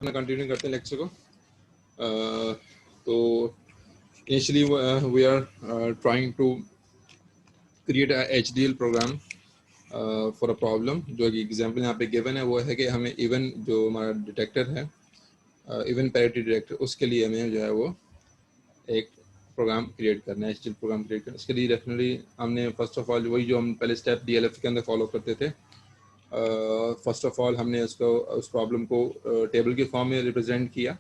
अपना कंटिन्यू करते हैं लेक्चर को। तो initially we are trying to create a HDL program for a problem. जो एग्जांपल यहाँ पे गिवन है वो है कि हमें इवन जो हमारा डिटेक्टर है, इवन पैरिटी डिटेक्टर, उसके लिए हमें जो है वो एक प्रोग्राम क्रिएट करना है, HDL प्रोग्राम क्रिएट करना है। उसके लिए डेफिनेटली हमने फर्स्ट ऑफ ऑल वही जो हम पहले स्टेप DLF के अंदर फॉलो करते थे, फर्स्ट ऑफ ऑल हमने उसको उस प्रॉब्लम को टेबल के फॉर्म में रिप्रेजेंट किया।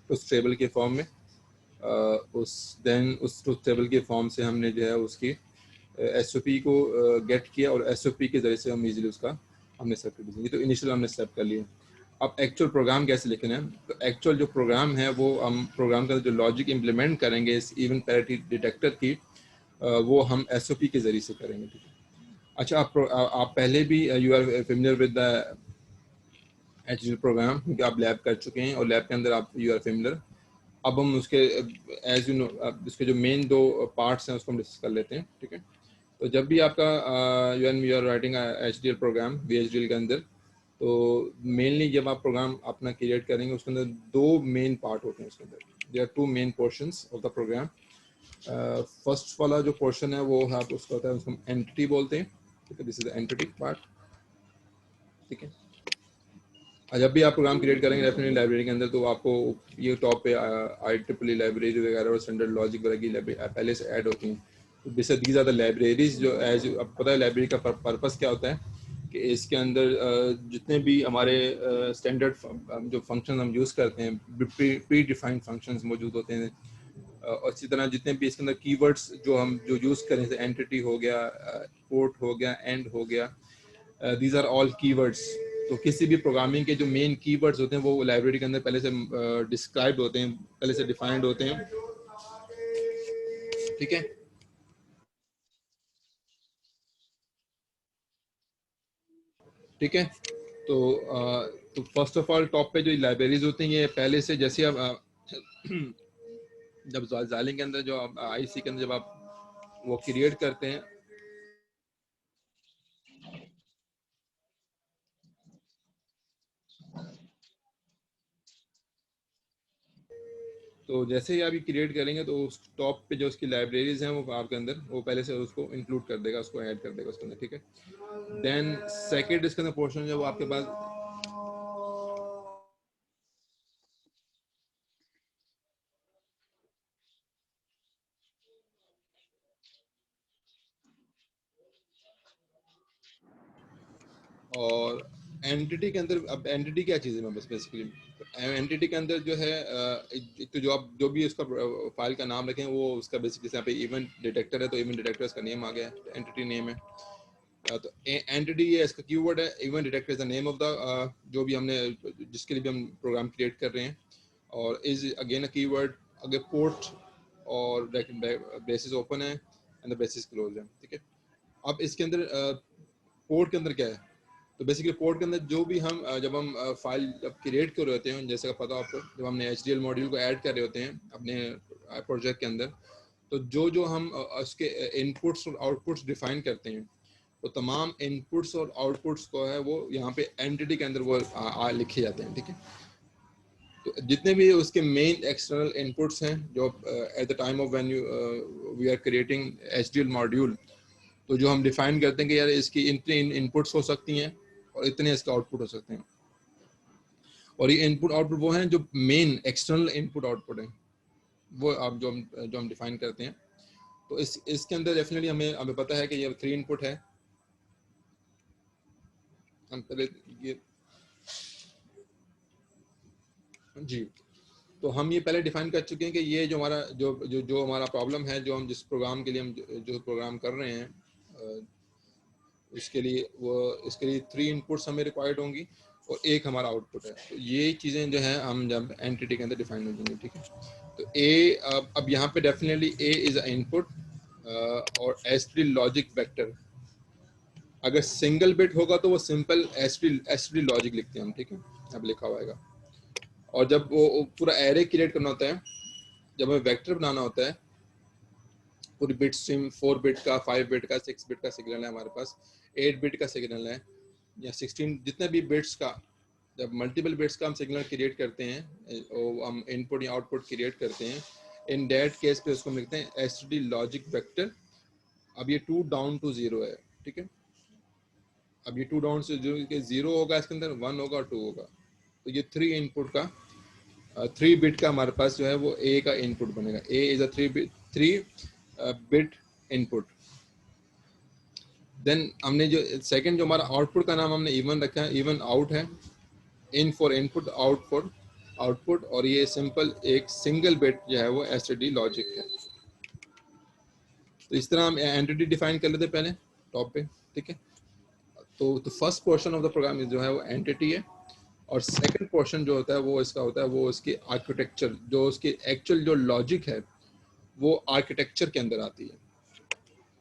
उस टेबल के फॉर्म में उस टेबल के फॉर्म से हमने जो है उसकी SOP को गेट किया और SOP के ज़रिए से हम इजीली उसका हमने स्टेप कर तो इनिशियल हमने स्टेप कर लिए। अब एक्चुअल प्रोग्राम कैसे लिखना है, तो एक्चुअल जो प्रोग्राम है वो हम प्रोग्राम का जो लॉजिक इम्प्लीमेंट करेंगे इस इवन पैरिटी डिटेक्टर की, वो हम SOP के ज़रिए से करेंगे। ठीक है। अच्छा, आप पहले भी you are familiar with the HDL program, क्योंकि आप लैब कर चुके हैं और लैब के अंदर आप यू आर फेमिलियर। अब हम उसके एज यू नो उसके जो मेन दो पार्ट्स हैं उसको हम डिस्कस कर लेते हैं। ठीक है। तो जब भी आपका you are writing HDL program VHDL के अंदर, तो मेनली जब आप प्रोग्राम अपना क्रिएट करेंगे उसके अंदर दो मेन पार्ट होते हैं। उसके अंदर there are two main portions of the program. First वाला जो पोर्शन है वो आप उसका होता है, उसको एंटिटी बोलते हैं। ठीक है, this is the entity part. ठीक है। जब भी आप प्रोग्राम क्रिएट करेंगे डेफिनेटली लाइब्रेरी के अंदर, तो आपको ये टॉप पे IEEE लाइब्रेरी वगैरह और स्टैंडर्ड लॉजिक वगैरह की पहले से ऐड होती हैं। तो this these are the libraries जो एज अब पता है लाइब्रेरी का पर्पस क्या होता है कि इसके अंदर जितने भी हमारे स्टैंडर्ड जो फंक्शन हम यूज़ करते हैं, प्री डिफाइंड फंक्शंस मौजूद होते हैं। और इसी तरह जितने भी इसके अंदर कीवर्ड्स जो यूज़ करें, जैसे एंटिटी हो गया, पोर्ट हो गया, एंड हो गया, दीज आर ऑल कीवर्ड्स। तो किसी भी प्रोग्रामिंग के जो मेन कीवर्ड्स होते हैं वो लाइब्रेरी के अंदर पहले से डिस्क्राइब्ड होते हैं, पहले से डिफाइंड होते हैं। ठीक है। ठीक है। तो फर्स्ट ऑफ ऑल टॉप पे जो लाइब्रेरीज होती हैं ये पहले से, जैसे आप जब जालिंग के अंदर जो IC के अंदर जब आप वो क्रिएट करते हैं, तो जैसे ही आप ये क्रिएट करेंगे तो उस टॉप पे जो उसकी लाइब्रेरीज हैं वो आपके अंदर वो पहले से उसको इंक्लूड कर देगा, उसको ऐड कर देगा उसके अंदर। ठीक है। देन सेकेंड इसके अंदर पोर्शन जो आपके पास, और एंटिटी के अंदर, अब एंटिटी क्या चीज़ है, मैं बस बेसिकली एंटिटी के अंदर जो है एक तो जो आप जो भी उसका फाइल का नाम रखें वो उसका बेसिकली, यहाँ पे इवेंट डिटेक्टर है तो इवेंट डिटेक्टर इसका नेम आ गया, एंटिटी नेम है। तो एंटिटी ये इसका कीवर्ड है, event detector is the name of the जो भी हमने जिसके लिए भी हम प्रोग्राम क्रिएट कर रहे हैं, और इज अगेन अ कीवर्ड। अगर पोर्ट और ब्रेसेस ओपन है एंड द ब्रेसेस क्लोज है। ठीक है। अब इसके अंदर पोर्ट के अंदर क्या है, तो बेसिकली पोर्ट के अंदर जो भी हम जब हम फाइल जब क्रिएट कर रहे होते हैं, जैसे पता आपको जब हमने HDL मॉड्यूल को ऐड कर रहे होते हैं अपने प्रोजेक्ट के अंदर, तो जो हम उसके इनपुट्स और आउटपुट्स डिफाइन करते हैं, तो तमाम इनपुट्स और आउटपुट्स को है वो यहाँ पे एंटिटी के अंदर वो लिखे जाते हैं। ठीक है। तो जितने भी उसके मेन एक्सटर्नल इनपुट्स हैं जो at the time of when we are creating HDL module, तो जो हम डिफाइन करते हैं कि यार इसकी इतने इनपुट्स हो सकती हैं और इतने इसका आउटपुट हो सकते हैं, और ये इनपुट आउटपुट वो हैं जो मेन एक्सटर्नल इनपुट आउटपुट हैं, वो आप जो हम डिफाइन करते हैं। तो इसके अंदर डेफिनेटली हमें पता है कि ये 3 इनपुट है। हम पहले ये जी, तो हम ये पहले डिफाइन कर चुके हैं कि ये जो हमारा जो हमारा प्रॉब्लम है, जो हम जिस प्रोग्राम के लिए हम जो प्रोग्राम कर रहे हैं, इसके लिए इसके लिए 3 इनपुट्स हमें रिक्वायर्ड होंगी और एक हमारा आउटपुट है। तो ये चीज़ें जो है हम जब एंटिटी के अंदर डिफाइन हो जाएंगी। ठीक है। तो अब यहाँ पे definitely A is a input और एसटी लॉजिक वेक्टर। अगर सिंगल बिट होगा तो वो सिंपल एसटी लॉजिक लिखते हैं हम। ठीक है। अब लिखा हुआ है। और जब वो पूरा एरे क्रिएट करना होता है, जब हमें वेक्टर बनाना होता है, पूरी बिट स्ट्रीम 4 बिट का, 5 बिट का, 6 बिट का सिग्नल है हमारे पास, 8 बिट का सिग्नल है, या 16 जितने भी बिट्स का जब मल्टीपल बिट्स का हम सिग्नल क्रिएट करते हैं, हम इनपुट या आउटपुट क्रिएट करते हैं, इन दैट केस पे उसको हम लिखते हैं एसटीडी लॉजिक वेक्टर। अब ये 2 डाउन टू 0 है, ठीक है। अब ये 2 डाउन से 0 होगा, इसके अंदर 1 होगा और 2 होगा। तो ये 3 इनपुट का 3 बिट का हमारे पास जो है वो ए का इनपुट बनेगा। A is a 3 bit input. Then हमने जो सेकंड जो हमारा आउटपुट का नाम हमने इवन रखा है, इवन आउट है, in for input, out for output, और ये सिंपल एक सिंगल बिट जो है वो एसटीडी लॉजिक है। तो इस तरह हम एंटिटी डिफाइन कर लेते पहले टॉप पे, ठीक है। तो first portion of the program जो है वो एंटिटी है, और सेकंड पोर्शन जो होता है वो इसका होता है वो इसकी आर्किटेक्चर, जो उसकी एक्चुअल जो लॉजिक है वो आर्किटेक्चर के अंदर आती है।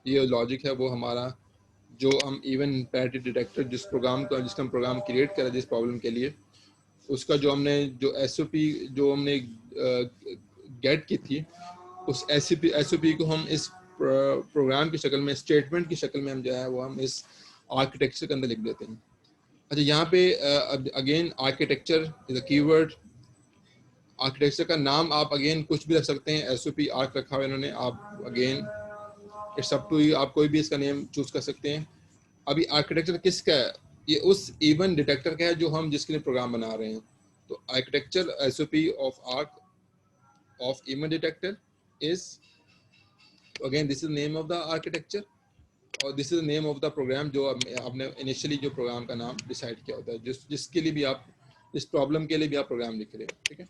ये लॉजिक है वो हमारा जो हम इवन पैरिटी डिटेक्टर जिस प्रोग्राम का जिसका हम प्रोग्राम क्रिएट करा जिस प्रॉब्लम के लिए, उसका जो हमने जो एसओपी जो हमने गेट की थी, उस एसओपी को हम इस प्रोग्राम की शक्ल में, स्टेटमेंट की शक्ल में हम जो है वो हम इस आर्किटेक्चर के अंदर लिख देते हैं। अच्छा, यहाँ पे again architecture is a keyword. Architecture का नाम आप अगेन कुछ भी रख सकते हैं, एसओपी आर्क रखा हुआ इन्होंने, आप again it's up to you, आप कोई भी इसका नेम चूज कर सकते हैं। अभी आर्किटेक्चर किसका है? ये उस इवन डिटेक्टर का है जो हम जिसके लिए प्रोग्राम बना रहे हैं। तो architecture SOP of arch of even detector is, again this is name of the architecture और this is name of the program जो आपने इनिशियली जो प्रोग्राम का नाम डिसाइड किया होता है, जिसके लिए भी आप इस प्रॉब्लम के लिए भी आप प्रोग्राम लिख रहे हैं, ठीक है।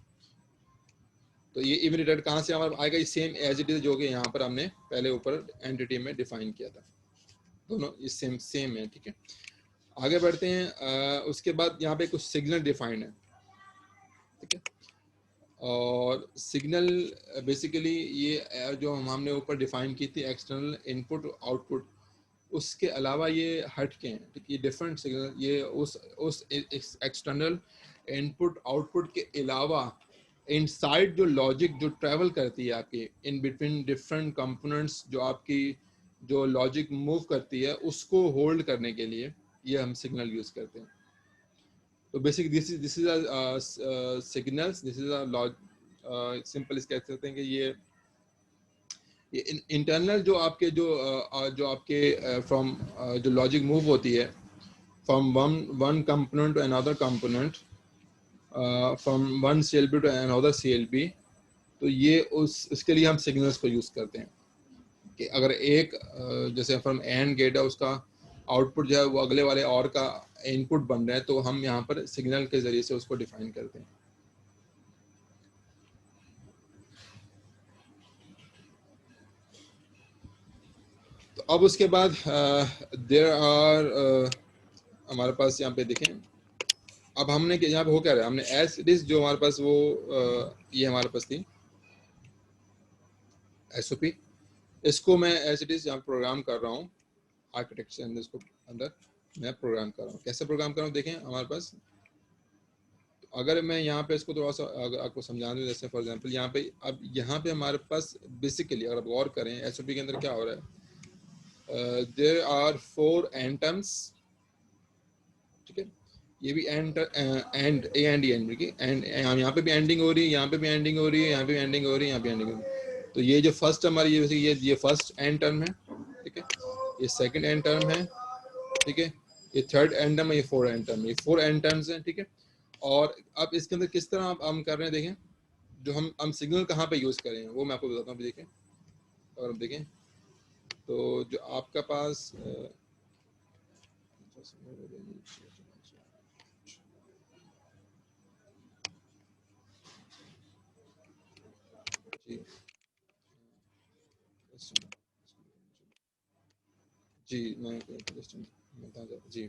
तो ये इवन डिटेक्टर कहाँ से हमारा आएगा? ये सेम एज इट इज जो कि यहाँ पर हमने पहले ऊपर एंटिटी में डिफाइन किया था, दोनों ये सेम है, ठीक है। आगे बढ़ते हैं। उसके बाद यहाँ पे कुछ सिग्नल डिफाइंड है, ठीक है। और सिग्नल बेसिकली ये जो हमने ऊपर डिफाइन की थी एक्सटर्नल इनपुट आउटपुट, उसके अलावा ये हट के हैं, ठीक है। ये डिफरेंट सिग्नल ये उस एक्सटर्नल इनपुट आउटपुट के अलावा इनसाइड जो लॉजिक जो ट्रैवल करती है आपकी इन बिटवीन डिफरेंट कंपोनेंट्स, जो आपकी जो लॉजिक मूव करती है उसको होल्ड करने के लिए ये हम सिग्नल यूज करते हैं। तो basic this is signals, this is a simple इस कह सकते हैं कि ये इंटरनल जो आपके जो आपके फ्रॉम जो लॉजिक मूव होती है from one component to another component, from one CLB to another CLB, तो ये उसके लिए हम सिग्नल्स को यूज करते हैं कि अगर एक जैसे फ्रॉम एंड गेट है उसका आउटपुट जो है वो अगले वाले और का इनपुट बन रहा है, तो हम यहाँ पर सिग्नल के जरिए से उसको डिफाइन करते हैं। तो अब उसके बाद देयर आर हमारे पास यहाँ पे देखें, अब हमने यहाँ पे हो क्या रहा है, हमने एज इट इज जो हमारे पास वो ये हमारे पास थी एसओपी, इसको मैं एज इट इज यहाँ प्रोग्राम कर रहा हूँ आर्किटेक्चर अंदर, इसको अंदर मैं प्रोग्राम कर रहा हूँ। कैसे प्रोग्राम कर रहा हूँ देखें हमारे पास। अगर मैं यहाँ पे इसको थोड़ा सा अगर आपको समझा दूँ, जैसे फॉर एग्जांपल यहाँ पे, अब यहाँ पे हमारे पास बेसिकली अगर आप गौर करें एसओपी के अंदर क्या हो रहा है, देयर आर 4 एंड टर्म्स, ठीक है। ये भी and A and E and, and यहाँ पे भी एंडिंग हो रही है, यहाँ पे भी एंडिंग हो रही है, यहाँ पे भी एंडिंग हो रही है, यहाँ पे एंडिंग हो रही है। तो ये जो फर्स्ट हमारी ये फर्स्ट एंड टर्म है, ठीक है। ये सेकंड एंड टर्म है, ठीक है। ये थर्ड एंड टर्म है, ये 4 एंड टर्म, ये 4 एंड टर्म्स हैं, ठीक है। और अब इसके अंदर किस तरह हम कर रहे हैं देखें, जो हम सिग्नल कहाँ पे यूज करें वो मैं आपको बताता हूँ। देखें और देखें तो जो आपका पास जी मैं जी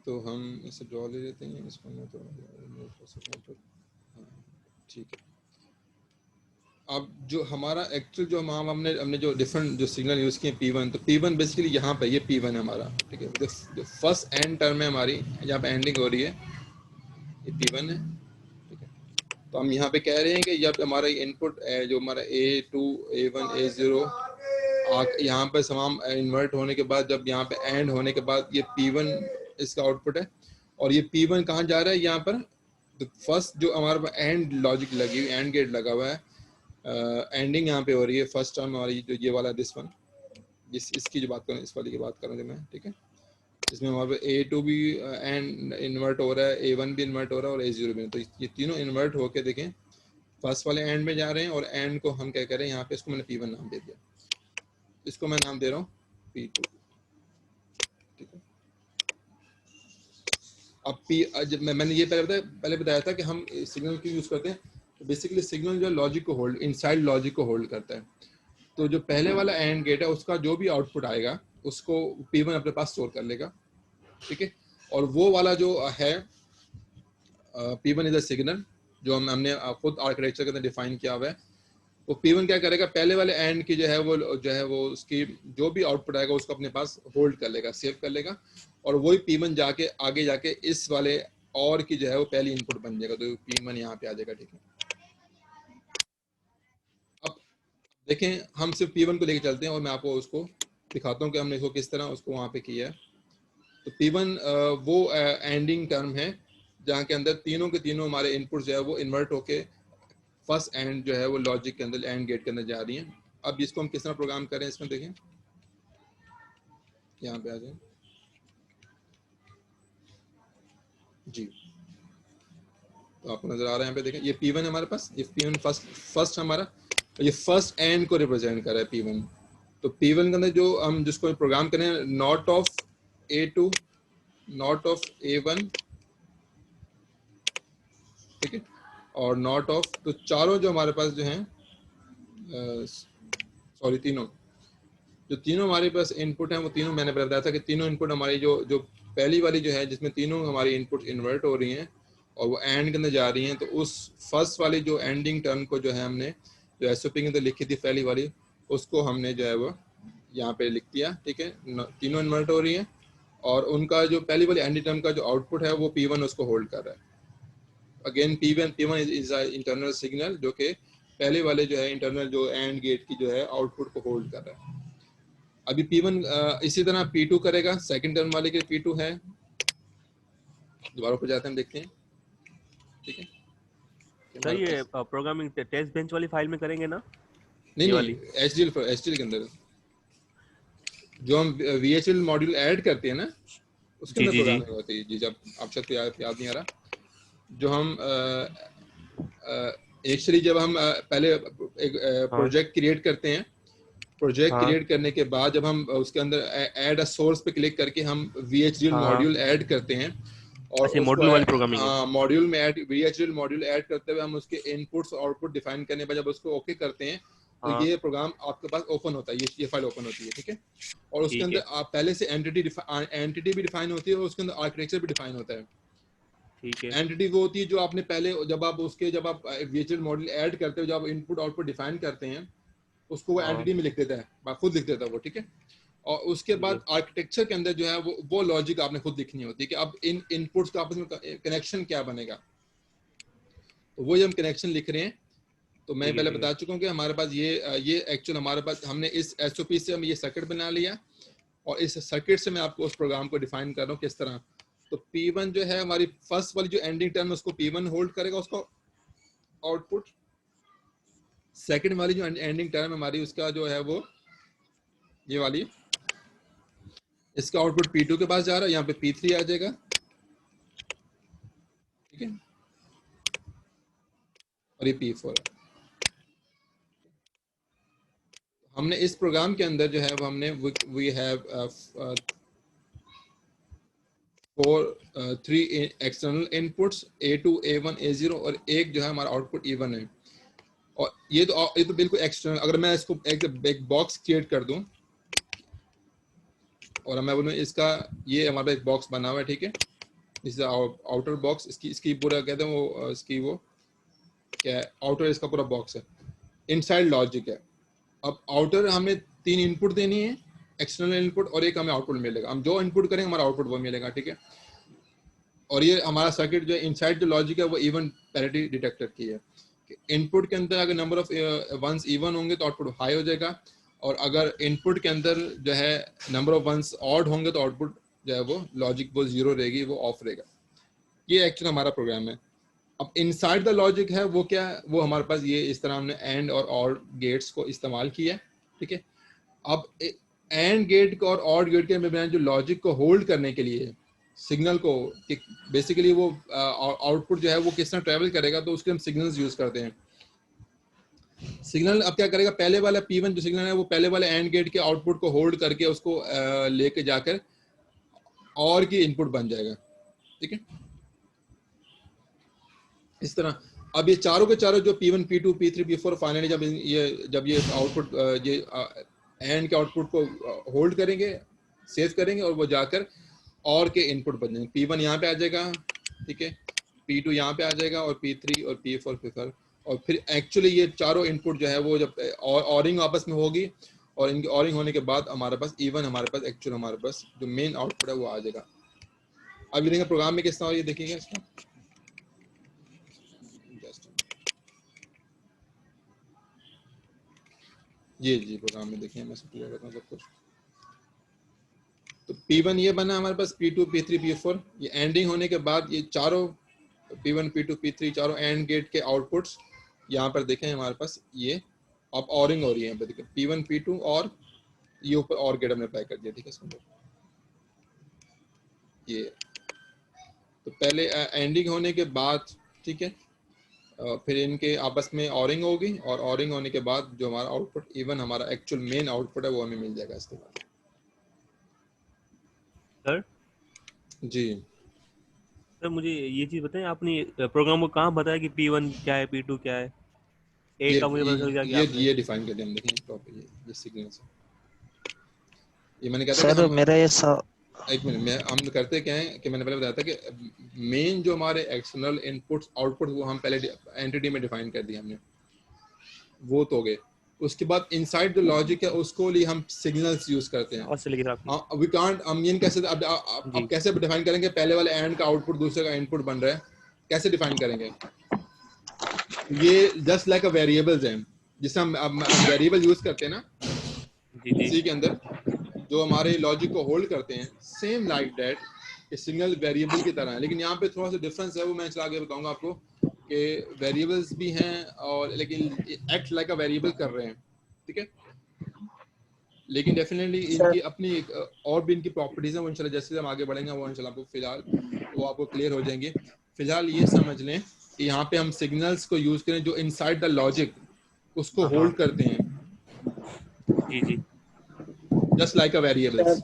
तो हम इसे ड्रॉ ले लेते हैं इसको मैं तो ठीक है। अब जो हमारा एक्चुअल जो हमने जो डिफरेंट जो सिग्नल यूज़ किए P1, तो P1 बेसिकली यहाँ पे ये P1 है हमारा, ठीक है। जो फर्स्ट एंड टर्म है हमारी जहाँ पे एंडिंग हो रही है ये P1 है, ठीक है। तो हम यहाँ पे कह रहे हैं कि जब हमारा इनपुट जो हमारा A2 A1 A0 यहाँ पे तमाम इन्वर्ट होने के बाद जब यहाँ पे एंड होने के बाद ये P1 इसका आउटपुट है और ये P1 कहाँ जा रहा है यहाँ पर तो फर्स्ट जो हमारे पास एंड लॉजिक लगी हुई एंड गेट लगा हुआ है एंडिंग यहाँ पे हो रही है फर्स्ट टर्म हमारी जो ये वाला दिस वन इसकी जो बात करूँ इस वाली की बात करूँगी मैं ठीक है इसमें हमारे पे A2 भी एंड इन्वर्ट हो रहा है A1 भी इन्वर्ट हो रहा है और A0 भी तो ये तीनों इन्वर्ट होके देखें फर्स्ट वाले एंड में जा रहे हैं और एंड को हम क्या करें यहाँ पे इसको मैंने P1 नाम दे दिया इसको मैं नाम दे रहा हूँ P2 ठीक है अब जब मैंने ये पहले बताया था कि हम सिग्नल क्यों यूज करते हैं तो बेसिकली सिग्नल जो लॉजिक को होल्ड इनसाइड लॉजिक को होल्ड करता है तो जो पहले वाला एंड गेट है उसका जो भी आउटपुट आएगा उसको P1 अपने पास स्टोर कर लेगा ठीक है और वो वाला जो है P1 इज अ सिग्नल जो हमने खुद आर्किटेक्चर के अंदर डिफाइन किया हुआ है वो P1 क्या करेगा पहले वाले एंड की जो है वो उसकी जो भी आउटपुट आएगा उसको अपने पास होल्ड कर लेगा सेव कर लेगा और वही P1 जाके आगे जाके इस वाले और की जो है वो पहली इनपुट बन जाएगा तो P1 यहाँ पे आ जाएगा ठीक है अब देखें हम सिर्फ P1 को लेके चलते हैं और मैं आपको उसको दिखाता हूँ कि हमने इसको किस तरह उसको वहाँ पे किया है तो P1 वो एंडिंग टर्म है जहाँ के अंदर तीनों के तीनों हमारे इनपुट जो है वो इन्वर्ट होके फर्स्ट एंड जो है वो लॉजिक के अंदर एंड गेट के अंदर जा रही हैं अब इसको हम किस तरह प्रोग्राम करें इसमें देखें यहाँ पे आ जाए जी तो आपको नजर आ रहा है यहाँ पे देखें ये P1 है हमारे पास ये P1 फर्स्ट हमारा ये फर्स्ट एंड को रिप्रेजेंट कर रहा है P1 तो P1 के अंदर जो हम जिसको प्रोग्राम करें not of A2 not of A1 ठीक है और नॉट ऑफ तो चारों जो हमारे पास जो हैं सॉरी तीनों हमारे पास इनपुट हैं वो तीनों मैंने बताया था कि तीनों इनपुट हमारी जो पहली वाली जो है जिसमें तीनों हमारी इनपुट इन्वर्ट हो रही हैं और वो एंड के अंदर जा रही हैं तो उस फर्स्ट वाली जो एंडिंग टर्म को जो है हमने जो एसओपी के अंदर लिखी थी पहली वाली उसको हमने जो है वो यहाँ पे लिख दिया ठीक है तीनों इन्वर्ट हो रही हैं और उनका जो पहली वाली एंडिंग टर्म का जो आउटपुट है वो P1 उसको होल्ड कर रहा है again P1 is internal signal जो कि पहले वाले जो है इंटरनल जो एंड गेट की जो है आउटपुट को होल्ड कर रहा है अभी P1 इसी तरह P2 करेगा सेकंड टर्म वाले के P2 है दोबारा पर जाते हैं देखते हैं ठीक है सर ये प्रोग्रामिंग टेस्ट बेंच वाली फाइल में करेंगे ना नहीं HDL के अंदर जो हम VHDL मॉड्यूल ऐड करते हैं ना उसके अंदर प्रोग्रामिंग होती है जी जब आप सबको याद नहीं आ रहा जो हम एक्चुअली जब हम पहले एक प्रोजेक्ट क्रिएट करते हैं प्रोजेक्ट क्रिएट करने के बाद जब हम उसके अंदर ऐड अ सोर्स पे क्लिक करके हम VHDL मॉड्यूल ऐड करते हैं और मॉड्यूल वाली प्रोग्रामिंग मॉड्यूल में VHDL मॉड्यूल ऐड करते हुए हम उसके इनपुट्स और आउटपुट डिफाइन करने पर जब उसको ओके करते हैं तो ये प्रोग्राम आपके पास ओपन होता है ये फाइल ओपन होती है ठीक है और उसके अंदर आप पहले से एंटिटी भी डिफाइन होती है और उसके अंदर आर्किटेक्चर भी डिफाइन होता है ठीक है एंटिटी वो होती है जो आपने पहले जब आप VHDL मॉड्यूल ऐड करते हो जब आप इनपुट आउटपुट डिफाइन करते हैं उसको वो एंटिटी में लिख देता है खुद लिख देता है वो ठीक है और उसके बाद आर्किटेक्चर के अंदर जो है वो लॉजिक आपने खुद लिखनी होती है कि अब इन इनपुट्स का आपस में कनेक्शन क्या बनेगा तो वो हम कनेक्शन लिख रहे हैं तो मैं पहले बता चुका हूँ कि हमारे पास ये एक्चुअल हमारे पास हमने इस एसओपी से हम ये सर्किट बना लिया और इस सर्किट से मैं आपको उस प्रोग्राम को डिफाइन कर रहा हूँ किस तरह तो P1 जो है हमारी फर्स्ट वाली जो एंडिंग टर्म है उसको P1 होल्ड करेगा उसको आउटपुट सेकंड वाली जो एंडिंग टर्म हमारी उसका जो है वो ये वाली इसका आउटपुट P2 के पास जा रहा है यहाँ पे P3 आ जाएगा ठीक है और ये P4 है हमने इस प्रोग्राम के अंदर जो है वो हमने we have 3 external inputs A2 A1 A0 और एक जो है हमारा आउटपुट E1 है और ये तो बिल्कुल एक्सटर्नल अगर मैं इसको एक बॉक्स क्रिएट कर दूं और मैं बोलूँ इसका ये हमारा एक बॉक्स बना हुआ है ठीक है दिस इज आउटर बॉक्स इसकी पूरा कहते हैं वो इसकी वो क्या है आउटर इसका पूरा बॉक्स है इनसाइड लॉजिक है अब आउटर हमें 3 इनपुट देनी है एक्सटर्नल इनपुट और एक हमें आउटपुट मिलेगा हम जो इनपुट करेंगे हमारा आउटपुट वो मिलेगा ठीक है और ये हमारा सर्किट जो इनसाइड जो लॉजिक है वो इवन पैरिटी डिटेक्टर की है इनपुट के अंदर अगर नंबर ऑफ वंस इवन होंगे तो आउटपुट हाई हो जाएगा और अगर इनपुट के अंदर जो है नंबर ऑफ वंस ऑड होंगे तो आउटपुट जो है वो लॉजिक वो जीरो रहेगी, वो ऑफ रहेगा। ये एक्चुअली हमारा प्रोग्राम है। अब इनसाइड द लॉजिक है वो क्या है, वो हमारे पास ये इस तरह हमने एंड और ऑर गेट्स को इस्तेमाल किया है, ठीक है। अब एंड गेट और ऑर गेट के दरमियान जो लॉजिक को होल्ड करने के लिए सिग्नल को बेसिकली वो आउटपुट जो है वो किस तरह ट्रेवल करेगा, तो उसके हम सिग्नल्स यूज करते हैं। सिग्नल अब क्या करेगा, पहले वाला P1 जो सिग्नल है वो पहले वाले एंड गेट के आउटपुट को होल्ड करके उसको लेके जाकर और की इनपुट बन जाएगा, ठीक है। इस तरह अब ये चारों के चारों जो P1 P2 P3 P4 finally जब ये आउटपुट ये एंड के आउटपुट को होल्ड करेंगे, सेव करेंगे और वो जाकर और के इनपुट बन जाएंगे। P1 यहाँ पे आ जाएगा, ठीक है, P2 यहाँ पे आ जाएगा और P3 और P4 फिर और फिर एक्चुअली ये चारों इनपुट जो है वो जब ऑरिंग आपस में होगी और इनकी ऑरिंग होने के बाद हमारे पास इवन हमारे पास एक्चुअल हमारे पास जो मेन आउटपुट है वो आ जाएगा। अब ये देखेंगे प्रोग्राम में किस तरह ये देखेंगे इसका। जी प्रोग्राम में देखिए, मैं क्लियर करता हूँ सब कुछ। तो P1 ये बना हमारे पास, P2 P3 P4 ये एंडिंग होने के बाद ये चारों P1 P2 P3 चारों एंड गेट के आउटपुट्स यहाँ पर देखें हमारे पास ये अब ऑरिंग हो रही है। यहाँ पे देखिए P1 P2 और ये ऊपर और गेट हमने अप्लाई कर दिया, ठीक है। समझो ये तो पहले एंडिंग होने के बाद, ठीक है, फिर इनके आपस में ऑरिंग होगी और ऑरिंग होने के बाद जो हमारा आउटपुट इवन हमारा एक्चुअल मेन आउटपुट है वो हमें मिल जाएगा इसके बाद। सर जी सर मुझे ये चीज बताएं, आपने प्रोग्राम को कहाँ बताया कि P1 क्या है P2 क्या है, ए का मुझे पता चल गया कि आपने ये डिफाइन कर दिया हम। देखें टॉपिक ये सिग्नल से ये मैंने कहा था सर कि हम मेरा ये एक मिनट में हम करते क्या है कि मैंने पहले बताया था कि मेन जो हमारे एक्सटर्नल इनपुट्स आउटपुट वो हम पहले एंटिटी में डिफाइन कर दिया हमने, वो तो हो गए। उसके बाद इनसाइड जो लॉजिक है उसको लिए हम सिग्नल्स यूज करते हैं। ऑस्ट्रेलिया आपने वी कांट हम ये कैसे अब कैसे डिफाइन करेंगे, पहले वाले एंड का आउटपुट दूसरे का इनपुट बन रहा है, कैसे डिफाइन करेंगे? ये जस्ट लाइक अ वेरिएबल्स हैं, जिसे हम वेरिएबल यूज करते हैं ना जी सी के अंदर, जो हमारे लॉजिक को होल्ड करते हैं, सेम लाइक दैट ये सिग्नल वेरिएबल की तरह है। लेकिन यहाँ पे थोड़ा सा डिफरेंस है, वो मैं चला आगे बताऊंगा आपको कि वेरिएबल्स भी हैं और लेकिन एक्ट लाइक अ वेरिएबल कर रहे हैं, ठीक है। लेकिन डेफिनेटली इनकी अपनी और भी इनकी प्रॉपर्टीज हैं, वो इंशाल्लाह जैसे हम आगे बढ़ेंगे वो इंशाल्लाह आपको फिलहाल वो आपको क्लियर हो जाएंगे। फिलहाल ये समझ लें कि यहाँ पे हम सिग्नल्स को यूज करें जो इनसाइड द लॉजिक उसको होल्ड करते हैं, जी जस्ट लाइक अ वेरिएबल्स।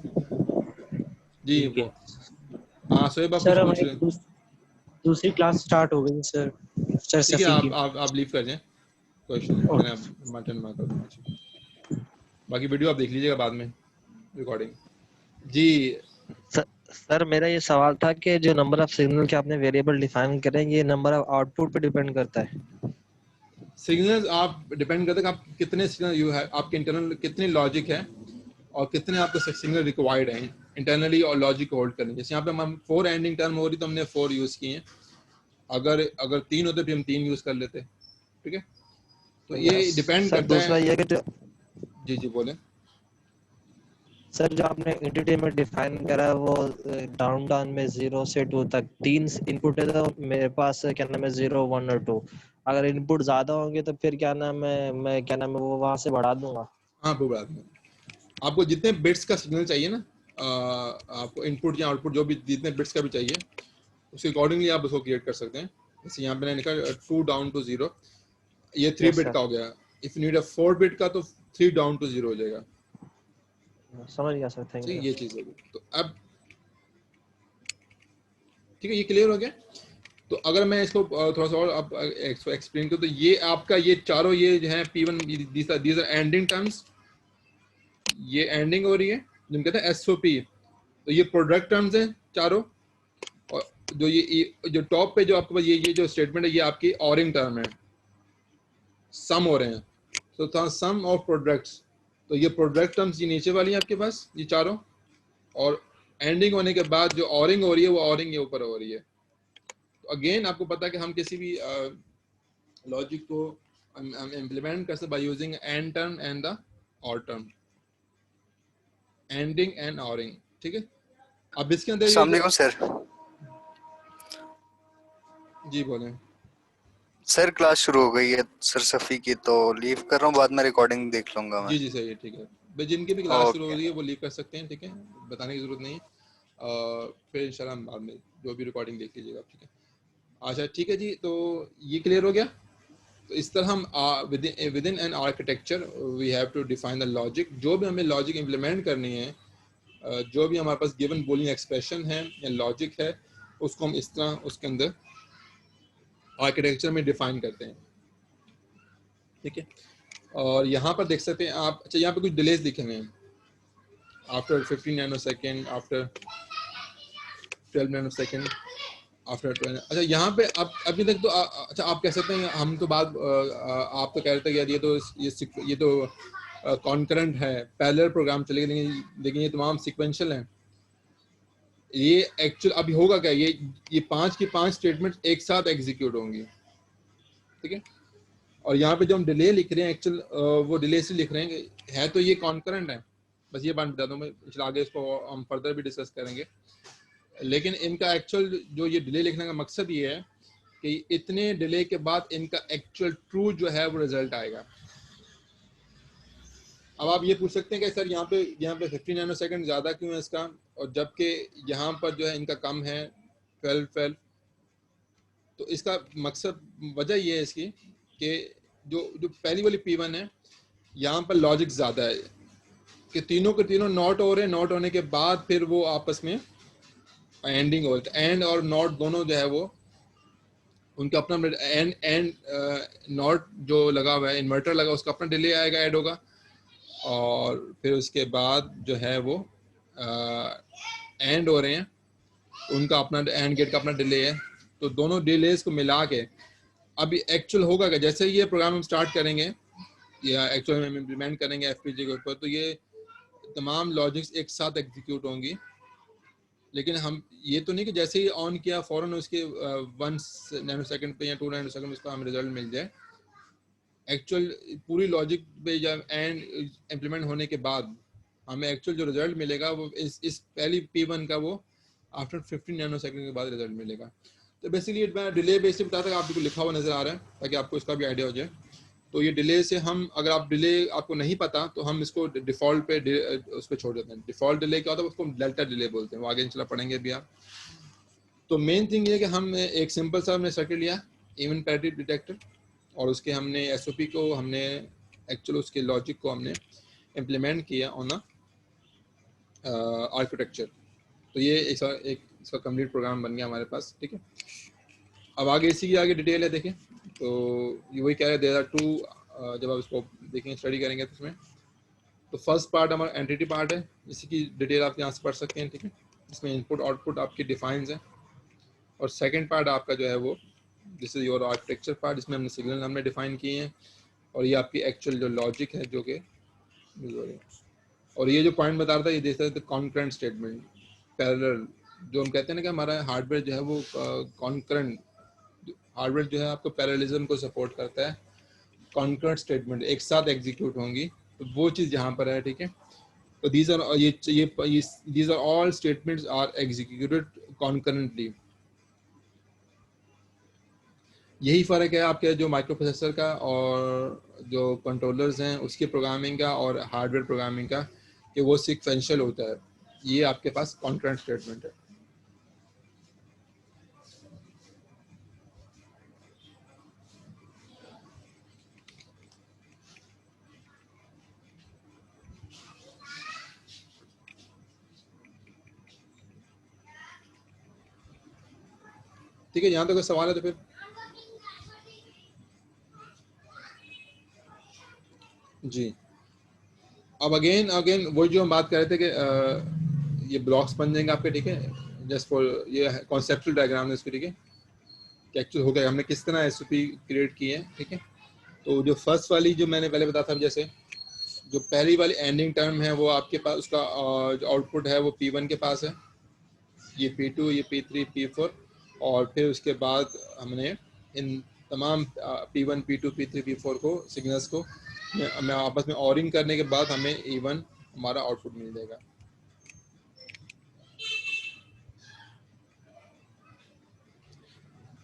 जी ठीक है। वो हाँ सोएब आप कुछ सर पूछ रहे हैं? दूसरी क्लास स्टार्ट हो गई सर ठीक है, सफी की। आप लीव कर जाएं, क्वेश्चन मैंने बटन मार कर दूंगा, बाकी वीडियो आप देख लीजिएगा बाद में रिकॉर्डिंग। जी सर मेरा ये सवाल था कि जो नंबर ऑफ सिग्नल के आपने वेरिएबल डिफाइन करें, ये नंबर ऑफ आउटपुट पे डिपेंड करता है? सिग्नल्स आप डिपेंड करते हैं कि आप कितने सिग्नल यू है, आपके इंटरनल कितनी लॉजिक है और कितने आपको सिग्नल रिक्वायर्ड हैं इंटरनली और लॉजिक होल्ड करने। जैसे यहाँ पे हम 4 एंडिंग टर्म हो रही तो हमने 4 यूज किए हैं, अगर 3 होते फिर हम 3 यूज कर लेते, ठीक है। तो ये डिपेंड सर करता दूसरा है। ये कि जो जी बोले सर जो आपने एंटिटी में डिफाइन करा है वो डाउन में 0 से 2 तक 3 इनपुट है, तो मेरे पास क्या नाम है 0 1 और 2। अगर इनपुट ज्यादा होंगे तो फिर क्या नाम है मैं क्या नाम है वो वहां से बढ़ा दूंगा। हाँ वो बात में आपको जितने बिट्स का सिग्नल चाहिए ना, आपको इनपुट या आउटपुट जो भी जितने बिट्स का भी चाहिए उसके अकॉर्डिंगली आप उसको क्रिएट कर सकते हैं। जैसे यहाँ पे मैंने लिखा 2 डाउन टू 0, ये 3 बिट का हो गया। If you need a 4 bit का तो 3 डाउन टू 0 हो जाएगा। समझ गया सर, थैंक ठीक, यू। ये चीज होगी। तो अब ठीक है, ये क्लियर हो गया। तो अगर मैं इसको थोड़ा सा और आप एक्सप्लेन करूँ तो ये आपका ये चारों ये जो है P1 these are ending terms, ये एंडिंग हो रही है जिनको कहते हैं SOP। तो ये प्रोडक्ट टर्म्स हैं चारों, और जो ये जो टॉप पे जो आपके पास ये जो स्टेटमेंट है ये आपकी ऑरिंग टर्म है, सम हो रहे हैं। तो था सम ऑफ प्रोडक्ट्स, तो ये प्रोडक्ट टर्म्स ये नीचे वाली हैं आपके पास ये चारों, और एंडिंग होने के बाद जो ऑरिंग हो रही है वो ऑरिंग ये ऊपर हो रही है। तो अगेन आपको पता है कि हम किसी भी लॉजिक को हम इम्प्लीमेंट कर सकते by using and term and the और टर्म, एंडिंग एंड ऑरिंग, ठीक है। अब इसके अंदर अस्सलाम वालेकुम सर। जी बोलें। सर क्लास शुरू हो गई है सर सफ़ी की, तो लीव कर रहा हूँ, बाद में रिकॉर्डिंग देख लूंगा मैं। जी जी सही है, ठीक है भाई, जिनकी भी क्लास शुरू हो ओके रही है वो लीव कर सकते हैं, ठीक है, बताने की ज़रूरत नहीं है। फिर इंशाल्लाह हम बाद में जो भी रिकॉर्डिंग देख लीजिएगा, ठीक है। अच्छा ठीक है जी, तो ये क्लियर हो गया। तो इस तरह हम within an architecture we have to define the logic. जो भी हमें लॉजिक इम्प्लीमेंट करनी है, जो भी हमारे पास गिवन बूलियन एक्सप्रेशन है या लॉजिक है, उसको हम इस तरह उसके अंदर आर्किटेक्चर में डिफाइन करते हैं, ठीक है। और यहाँ पर देख सकते हैं आप, अच्छा यहाँ पे कुछ डिलेज लिखे हुए हैं, after 15 nano second, after 12 nano second, after 12। अच्छा यहाँ पे अब अभी तक तो अच्छा आप कह सकते हैं, हम तो बात आप तो कह रहे थे यार ये तो कॉन्करेंट है, पैरेलल प्रोग्राम चलेगा, लेकिन ये तमाम सिक्वेंशियल हैं। ये एक्चुअल अभी होगा क्या, ये 5 की 5 स्टेटमेंट एक साथ एग्जीक्यूट होंगी, ठीक है। और यहाँ पे जो हम डिले लिख रहे हैं एक्चुअल वो डिले से लिख रहे हैं, है तो ये कॉन्करेंट है, बस ये बात बता दूं मैं, आगे इसको हम फर्दर भी डिस्कस करेंगे। लेकिन इनका एक्चुअल जो ये डिले लिखने का मकसद ये है कि इतने डिले के बाद इनका एक्चुअल ट्रू जो है वो रिजल्ट आएगा। अब आप ये पूछ सकते हैं कि सर यहाँ पे 15 नैनो सेकेंड ज़्यादा क्यों है इसका, और जबकि यहाँ पर जो है इनका कम है 12। तो इसका मकसद वजह ये है इसकी कि जो पहली वाली P1 है, यहाँ पर लॉजिक ज़्यादा है कि तीनों के तीनों नॉट हो रहे हैं, नॉट होने के बाद फिर वो आपस में एंडिंग हो रही है। एंड और नॉट दोनों जो है वो उनका अपना एंड नॉट जो लगा हुआ है, इन्वर्टर लगा, उसका अपना डिले आएगा, ऐड होगा। और फिर उसके बाद जो है वो एंड हो रहे हैं, उनका अपना एंड गेट का अपना डिले है। तो दोनों डिलेज को मिला के अभी एक्चुअल होगा क्या, जैसे ये प्रोग्राम हम स्टार्ट करेंगे या एक्चुअल में इम्प्लीमेंट करेंगे एफपीजी के ऊपर, तो ये तमाम लॉजिक्स एक साथ एग्जीक्यूट होंगी। लेकिन हम ये तो नहीं कि जैसे ही ऑन किया फ़ौरन उसके 1 नैनो सेकंड पे या 2 नैनो सेकंड उसका हमें रिजल्ट मिल जाए। एक्चुअल पूरी लॉजिक पे जब एंड इम्प्लीमेंट होने के बाद हमें एक्चुअल जो रिजल्ट मिलेगा वो इस पहली P1 का वो आफ्टर 15 नैनो सेकंड के बाद रिजल्ट मिलेगा। तो बेसिकली मैं डिले बेस से बताता था, आपको लिखा हुआ नज़र आ रहा है ताकि आपको इसका भी आइडिया हो जाए। तो ये डिले से हम, अगर आप डिले आपको नहीं पता तो हम इसको डिफ़ॉल्ट पे उस पर छोड़ देते हैं। डिफ़ॉल्ट डिले क्या होता है, उसको डेल्टा डिले बोलते हैं, वो आगे इंशाल्लाह पढ़ेंगे भी आप। तो मेन थिंग ये है कि हम एक सिंपल सा हमने सर्किट लिया, इवन पैरिटी डिटेक्टर, और उसके हमने एसओपी को, हमने एक्चुअल उसके लॉजिक को हमने इम्प्लीमेंट किया ऑन आर्किटेक्चर। तो ये एक इसका कंप्लीट प्रोग्राम बन गया हमारे पास, ठीक है। अब आगे इसी की आगे डिटेल है, देखें तो ये वही कह रहे हैं, देयर आर टू, जब आप इसको देखेंगे स्टडी करेंगे तो इसमें, तो फर्स्ट पार्ट हमारा एंटिटी पार्ट है, इसी की डिटेल आप यहाँ से पढ़ सकते हैं, ठीक है। इसमें इनपुट आउटपुट आपकी डिफाइंस है। और सेकंड पार्ट आपका जो है वो this is your architecture part, इसमें हमने सिग्नल हमने डिफाइन किए हैं, और ये आपकी एक्चुअल जो लॉजिक है जो कि, और ये जो पॉइंट बता रहा था ये देख सकते कॉन्करेंट स्टेटमेंट, पैरेलल, जो हम कहते हैं ना कि हमारा हार्डवेयर जो है वो कॉन्करेंट हार्डवेयर जो है आपको पैरेललिज्म को सपोर्ट करता है। कॉन्करेंट स्टेटमेंट एक साथ एग्जीक्यूट होंगी, तो वो चीज़ यहाँ पर है, ठीक है। तो these are these are all statements are executed concurrently. यही फ़र्क है आपके जो माइक्रो प्रोसेसर का और जो कंट्रोलर्स हैं उसके प्रोग्रामिंग का और हार्डवेयर प्रोग्रामिंग का, कि वो सीक्वेंशियल होता है, ये आपके पास कॉन्करेंट स्टेटमेंट है। ठीक है, यहाँ तक कोई सवाल है तो फिर जी। अब अगेन वही जो हम बात कर रहे थे कि ये ब्लॉक्स बन जाएंगे आपके, ठीक है, जस्ट फॉर ये कॉन्सेप्चुअल डायग्राम है इसको, ठीक है, कि एक्चुअल हो गया हमने किस तरह एसओपी क्रिएट की है, ठीक है। तो जो फर्स्ट वाली जो मैंने पहले बताया था, जैसे जो पहली वाली एंडिंग टर्म है वो आपके पास, उसका जो आउटपुट है वो P1 के पास है, ये P2, ये P3, P4, और फिर उसके बाद हमने इन तमाम P1, P2, P3, P4 को सिग्नल्स को मैं आपस में ऑरिंग करने के बाद हमें इवन हमारा आउटपुट मिल जाएगा।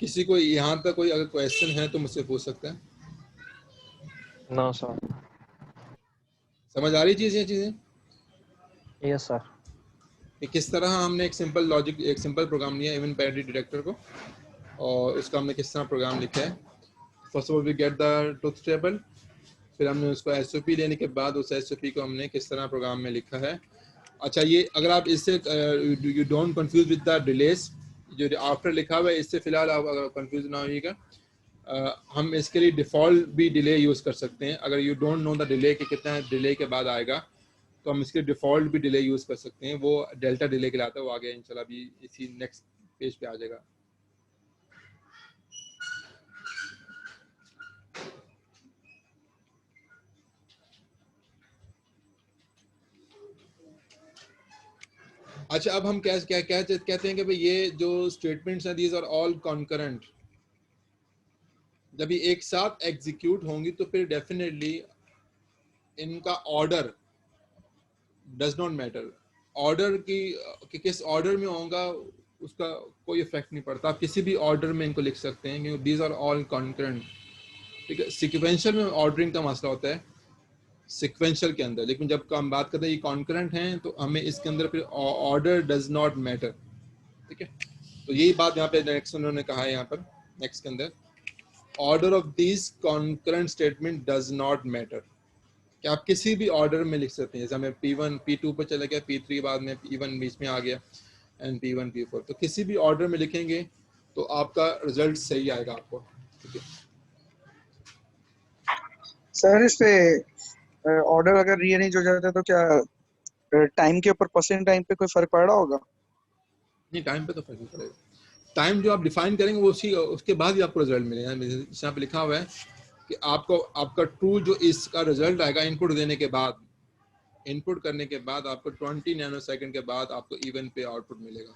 किसी को यहाँ तक कोई अगर क्वेश्चन है तो मुझसे पूछ सकते हैं। No sir. समझ आ रही चीज़ ये चीज़ें यस सर। कि किस तरह हमने एक सिंपल लॉजिक, एक सिंपल प्रोग्राम लिया इवन पैरिटी डिटेक्टर को, और उसका हमने किस तरह प्रोग्राम लिखा है। First of all we get the truth table, फिर हमने उसको एसओपी लेने के बाद उस एसओपी को हमने किस तरह प्रोग्राम में लिखा है। अच्छा, ये अगर आप इससे you don't confuse with the delays, जो आफ्टर लिखा हुआ है इससे फिलहाल आप अगर कंफ्यूज ना होइएगा। हम इसके लिए डिफ़ॉल्ट भी डिले यूज़ कर सकते हैं। अगर you don't know the delay कि कितना डिले के बाद आएगा, तो हम इसके डिफ़ॉल्ट भी डिले यूज़ कर सकते हैं। वो डेल्टा डिले कहलाता है, वो आगे इंशाल्लाह भी इसी नेक्स्ट पेज पे आ जाएगा। अच्छा, अब हम क्या क्या क्या कहते हैं कि भाई ये जो स्टेटमेंट्स हैं दीज आर ऑल कॉन्करेंट। जब ये एक साथ एग्जीक्यूट होंगी तो फिर डेफिनेटली इनका order does not matter. Order की कि किस ऑर्डर में होगा उसका कोई इफेक्ट नहीं पड़ता। आप किसी भी ऑर्डर में इनको लिख सकते हैं क्योंकि दीज आर ऑल कॉन्करेंट। ठीक है, सिक्वेंशियल में ऑर्डरिंग का मसला होता है सिक्वेंशियल के अंदर, लेकिन जब हम बात करते हैं ये कॉन्करेंट हैं तो हमें इसके अंदर फिर ऑर्डर डज नॉट मैटर। ठीक है, तो यही बात यहाँ पे नेक्स्ट उन्होंने कहा है, यहाँ पर नेक्स्ट के अंदर order of this concurrent statement does not matter, कि आप किसी भी ऑर्डर में लिख सकते हैं। जैसे हमें P1 P2 पर चला गया, P3 बाद में P1 बीच में आ गया एंड P1 P4, तो किसी भी ऑर्डर में लिखेंगे तो आपका रिजल्ट सही आएगा आपको। ठीक है सर इस पे ऑर्डर अगर रीअरेंज हो जाता है तो क्या टाइम के ऊपर परसेंट टाइम पे कोई फर्क पड़ रहा होगा? नहीं, टाइम पे तो फर्क नहीं पड़ेगा। टाइम जो आप डिफाइन करेंगे वो उसी उसके बाद ही आपको रिजल्ट मिलेगा। यहाँ पे लिखा हुआ है कि आपको आपका ट्रू जो इसका रिजल्ट आएगा इनपुट देने के बाद, इनपुट करने के बाद आपको 20 नैनो सेकंड के बाद आपको इवन पे आउटपुट मिलेगा।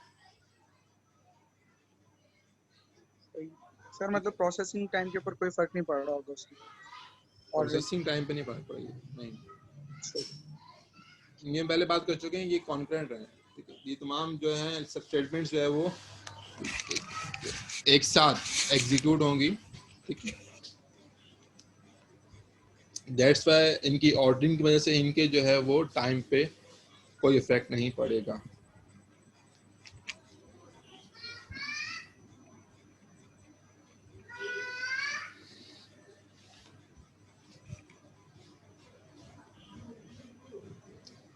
सर मतलब प्रोसेसिंग टाइम के ऊपर कोई फर्क नहीं पड़ रहा होगा उसकी? प्रोसेसिंग टाइम पे नहीं फर्क पड़ेगी, नहीं। ये पहले बात कर चुके हैं, ये कॉन्करेंट है। ठीक है, ये तमाम जो है सब स्टेटमेंट्स जो है वो एक साथ एग्जीक्यूट होंगी। ठीक है, दैट्स वाई इनकी ऑर्डरिंग की वजह से इनके जो है वो टाइम पे कोई इफेक्ट नहीं पड़ेगा।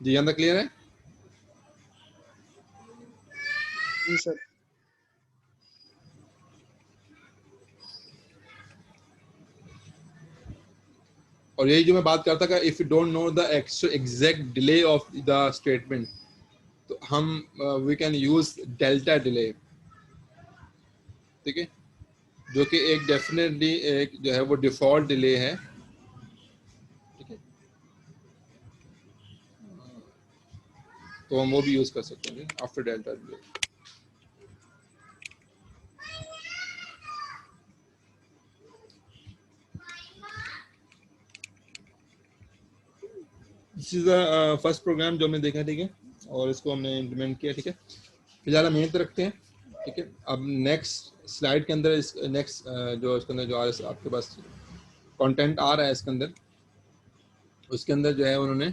जी, यहाँ तक क्लियर है? जी सर। और यही जो मैं बात करता था, if you don't know the exact delay of the statement, तो हम we can use delta delay. ठीक है, जो कि एक डेफिनेटली एक जो है वो डिफॉल्ट डिले है। ठीक है, तो हम वो भी यूज कर सकते हैं after delta delay. This is the first program जो हमने देखा। ठीक है, और इसको हमने इम्प्लीमेंट किया। ठीक है, फिलहाल हम यहीं तक रखते हैं। ठीक है, अब नेक्स्ट स्लाइड के अंदर इस नेक्स्ट जो इसके अंदर जो आपके पास कंटेंट आ रहा है इसके अंदर, उसके अंदर जो है उन्होंने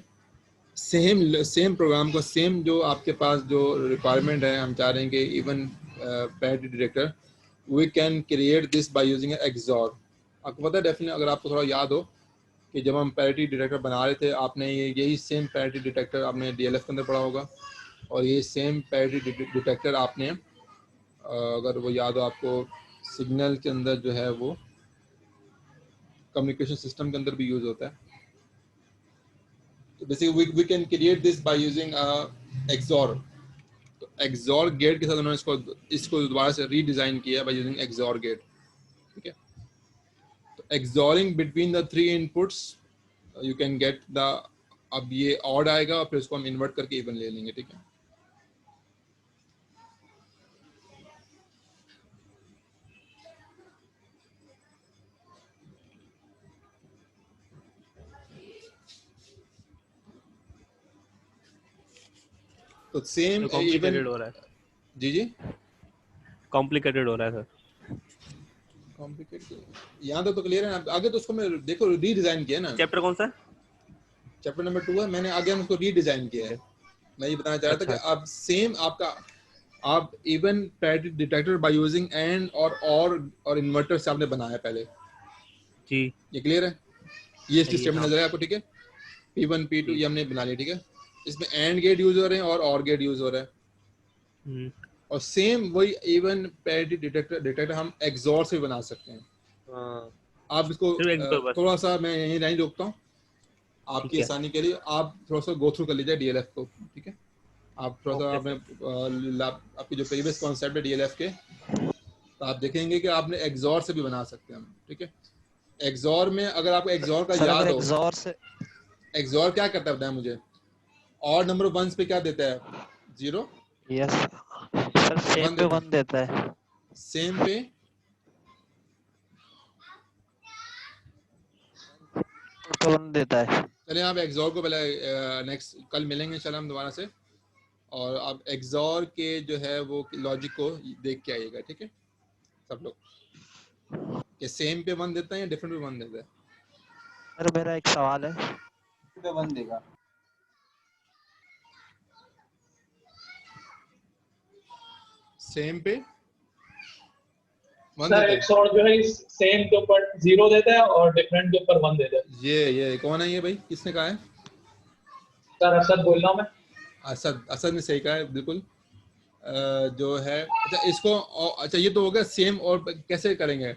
सेम प्रोग्राम को, सेम जो आपके पास जो रिक्वायरमेंट है, हम चाह रहे हैं कि even parity detector we can create this by using XOR. आपको पता है डेफिनेटली, अगर आपको थोड़ा याद हो कि जब हम पैरिटी डिटेक्टर बना रहे थे, आपने यही सेम पैरिटी डिटेक्टर आपने DLF के अंदर पढ़ा होगा, और ये सेम पैरिटी डिटेक्टर आपने अगर वो याद हो आपको, सिग्नल के अंदर जो है वो कम्युनिकेशन सिस्टम के अंदर भी यूज होता है। तो basically we can create this by using XOR। तो XOR गेट के साथ उन्होंने इसको दोबारा से रीडिजाइन किया बाय यूजिंग XOR गेट। ठीक है, तो XORing between the three inputs you can get the, अब ये ऑड आएगा और फिर उसको हम इन्वर्ट करके इवन ले लेंगे। ठीक है, तो सेम कॉम्प्लिकेटेड इवन हो रहा है, जी जी कॉम्प्लिकेटेड हो रहा है सर। कॉम्प्लिकेटेड यहाँ तो क्लियर है ना। आगे तो उसको मैं देखो रीडिजाइन किया है ना। चैप्टर कौन सा है? चैप्टर नंबर 2 है, मैंने आगे उसको रीडिजाइन किया है। मैं ये बताना चाह रहा था अच्छा, कि आप सेम आपका आप even parity detector by using and और इन्वर्टर से आपने बनाया पहले। जी ये क्लियर है? ये इसकी सही है, स्टेटमेंट हाँ। नजर है आपको, ठीक है? P1 P2 जी। ये हमने बना लिया, ठीक है? इसमें एंड गेट यूज हो रहे हैं और गेट यूज हो रहा है। हम्म, और सेम वही इवन पैरिटी डिटेक्टर हम एक्सॉर से भी बना सकते हैं। हाँ, आप इसको सिर्फ एक दो बस। थोड़ा सा मैं यहीं लाइन रोकता हूँ आपकी ठीक है। आसानी के लिए। आप थोड़ा सा गो थ्रू कर लीजिए डीएलएफ को, ठीक है? आप थोड़ा सा ओके आपने आपकी जो प्रीवियस कॉन्सेप्ट है डीएलएफ के, तो आप देखेंगे कि आपने एक्सॉर से भी बना सकते हैं हम, ठीक है? एक्सॉर में अगर आपको एक्सॉर का सर याद अगर हो, एग्जॉर से एक्सॉर क्या करता है बताएं मुझे? और नंबर वंस पे क्या देता है? 0 यस सर सेम 1 पे देता है। 1 देता है, सेम पे तो 1 देता है। चलिए आप एक्सॉर को पहले नेक्स्ट कल मिलेंगे इंशाल्लाह हम दोबारा से, और आप एक्सॉर के जो है वो लॉजिक को देख के आइएगा, ठीक है सब लोग? कि सेम पे 1 देता है या डिफरेंट पे 1 देता है? सर मेरा एक सवाल है, पे 1 देगा। सेम पे 1 सर देता एक शॉट जो है सेम के ऊपर 0 देता है और डिफरेंट के ऊपर 1 देता है। है। ये कौन है ये भाई, किसने कहा है? सर असद बोल रहा हूँ मैं। असद ने सही कहा है बिल्कुल। जो है अच्छा इसको अच्छा ये तो हो गया सेम, और कैसे करेंगे?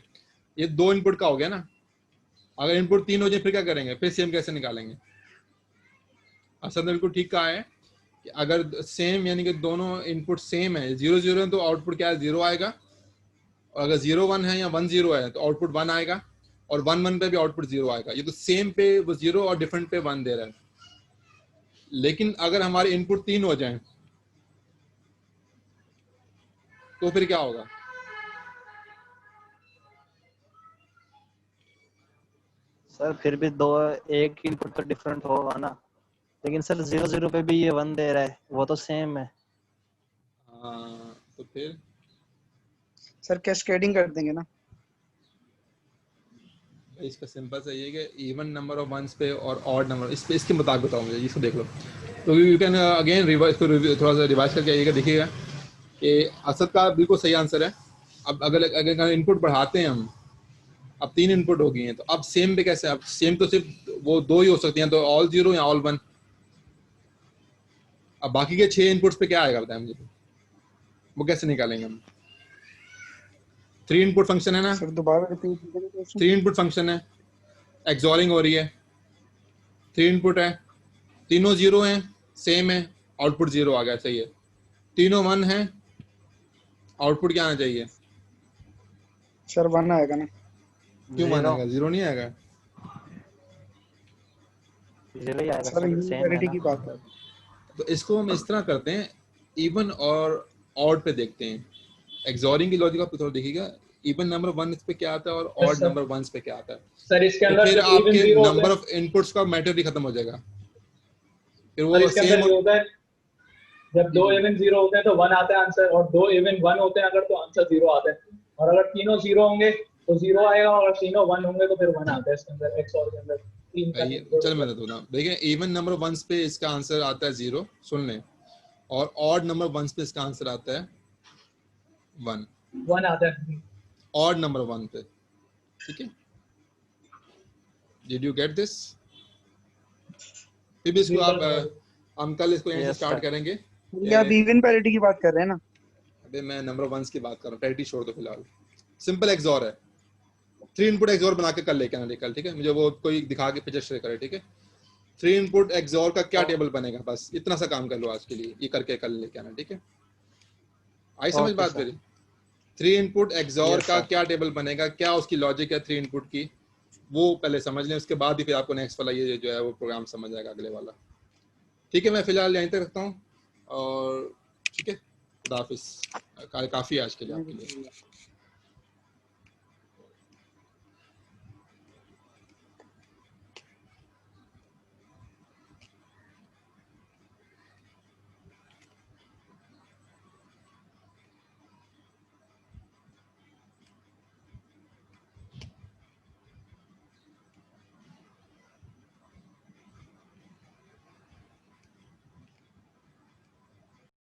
ये 2 इनपुट का हो गया ना। अगर इनपुट 3 हो जाए फिर क्या करेंगे? फिर सेम कैसे निकालेंगे? असद ने बिल्कुल ठीक कहा है कि अगर सेम यानी कि दोनों इनपुट सेम है, 0 0 है, तो आउटपुट क्या है? 0 आएगा। और अगर 0 1 है या 1 0 है तो आउटपुट 1 आएगा, और 1 1 पे भी आउटपुट 0 आएगा। ये तो सेम पे वो 0 और डिफरेंट पे 1 दे रहा है। लेकिन अगर हमारे इनपुट 3 हो जाएं तो फिर क्या होगा? सर फिर भी दो एक इनपुट तो डिफरेंट होगा ना, लेकिन सर 0 0 पे भी ये 1 दे रहा है, वो तो सेम है। तो फिर सर कैस्केडिंग कर देंगे ना। इसका सिंपल सा ये है कि इवन नंबर ऑफ वंस पे और ऑड नंबर इस पे इसके मुताबिक बताऊँ मुझे, इसको देख लो। तो यू कैन अगेन रिवाइज इसको थोड़ा सा रिवाइज करके आइएगा, देखिएगा कि असद का बिल्कुल सही आंसर है। अब अगर इनपुट बढ़ाते हैं हम, अब 3 इनपुट हो गई हैं, तो अब सेम पे कैसे? अब सेम तो सिर्फ वो 2 ही हो सकती हैं, तो ऑल 0 या ऑल 1। अब बाकी के 6 इनपुट्स पे क्या आएगा बताएं मुझे, वो कैसे निकालेंगे हम? 3 इनपुट फंक्शन है ना, सर दोबारा रिपीट कीजिए क्वेश्चन। 3 इनपुट फंक्शन है, एक्सॉरिंग हो रही है, 3 इनपुट है, तीनों 0 हैं, सेम है, आउटपुट 0 आ गया, सही है। तीनों 1 है, आउटपुट क्या आना चाहिए? सर 1 आएगा ना। क्यों 1 0 आएगा? 0 नहीं आएगा? 0 ही आएगा सर सर, सेम है यूनिवैरिटी ना। की बात है। तो इसको हम इस तरह करते हैं, इवन और ऑड पे देखते हैं। एक्सॉरिंग की लॉजिक आप थोड़ा देखिएगा, इवन नंबर 1 पे क्या आता है और Yes, ऑड sir. नंबर 1 पे क्या आता है। सर इसके तो अंदर फिर जब even आपके 0 होते नंबर हैं, ऑफ इनपुट्स का मैटर ही खत्म हो जाएगा। फिर सर वो इसके अंदर सेम ये होता है जब 2 इवन 0 होते हैं तो 1 आता है आंसर, और 2 इवन 1 होते हैं अगर तो आंसर 0 आता है। और अगर तीनों 0 होंगे तो 0 आएगा, और तीनों 1 होंगे तो फिर 1 आता है इसके अंदर, एक्सओर के अंदर। तीन का चल मैं बताता हूँ, देखिए इवन नंबर 1 पे इसका आंसर आता है 0, सुन लें, और ऑड नंबर 1 पे इसका आंसर आता है 1, 1 आता है। ऑड नंबर 1 पे, ठीक है? Did you get this? फिर भी इसको आप हम कल इसको यहीं से Yes, स्टार्ट sir. करेंगे। ये आप इवन पैरिटी की बात कर रहे हैं ना। अबे मैं नंबर 1 की बात कर रहा हूँ, पैरिटी छोड़ दो फिलहाल। सिंपल एक्सॉर है, 3 इनपुट एक्सॉर बना के कल लेके आना कल, ठीक है? मुझे वो कोई दिखा के पिक्चर शेयर करे, ठीक है? 3 इनपुट एक्सॉर का क्या टेबल बनेगा, बस इतना सा काम कर लो आज के लिए, ये करके कल लेके आना, ठीक है? आई समझ Okay, बात sir. मेरी? 3 इनपुट एक्सॉर Yes, का sir. क्या टेबल बनेगा, क्या उसकी लॉजिक है 3 इनपुट की, वो पहले समझ लें, उसके बाद ही फिर आपको नेक्स्ट वाला ये जो है वो प्रोग्राम समझ आएगा अगले वाला, ठीक है? मैं फिलहाल यहीं तक रखता हूँ, और ठीक है, खुदा हाफिज़, काफ़ी आज के लिए आपके लिए।